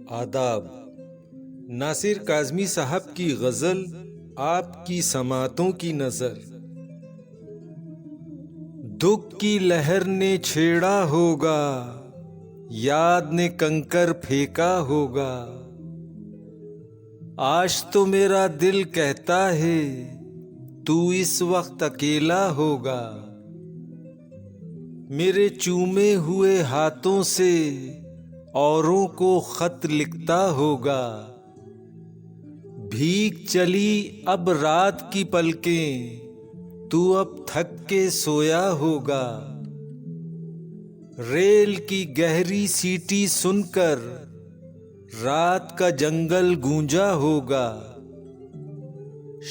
आदाब। नासिर काज़मी साहब की गज़ल आपकी समातों की नज़र। दुख की लहर ने छेड़ा होगा, याद ने कंकर फेंका होगा। आज तो मेरा दिल कहता है तू इस वक्त अकेला होगा। मेरे चूमे हुए हाथों से औरों को खत लिखता होगा। भीग चली अब रात की पलकें, तू अब थक के सोया होगा। रेल की गहरी सीटी सुनकर रात का जंगल गूंजा होगा।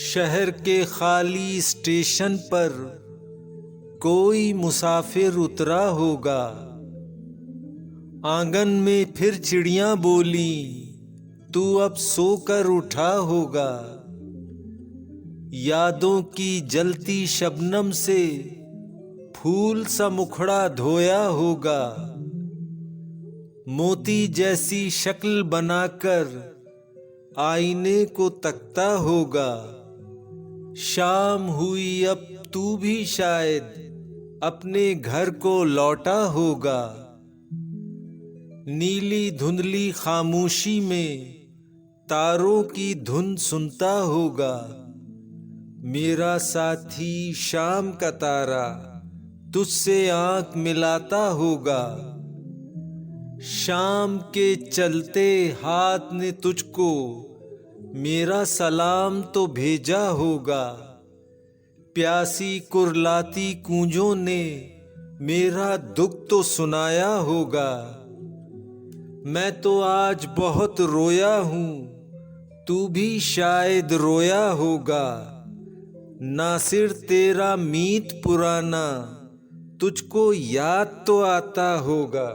शहर के खाली स्टेशन पर कोई मुसाफिर उतरा होगा। आंगन में फिर चिड़ियां बोली, तू अब सोकर उठा होगा। यादों की जलती शबनम से फूल सा मुखड़ा धोया होगा। मोती जैसी शक्ल बनाकर आईने को तकता होगा। शाम हुई अब तू भी शायद अपने घर को लौटा होगा। नीली धुंधली खामोशी में तारों की धुन सुनता होगा। मेरा साथी शाम का तारा तुझसे आंख मिलाता होगा। शाम के चलते हाथ ने तुझको मेरा सलाम तो भेजा होगा। प्यासी कुरलाती कूंजों ने मेरा दुख तो सुनाया होगा। मैं तो आज बहुत रोया हूँ, तू भी शायद रोया होगा। नासिर तेरा मीत पुराना तुझको याद तो आता होगा।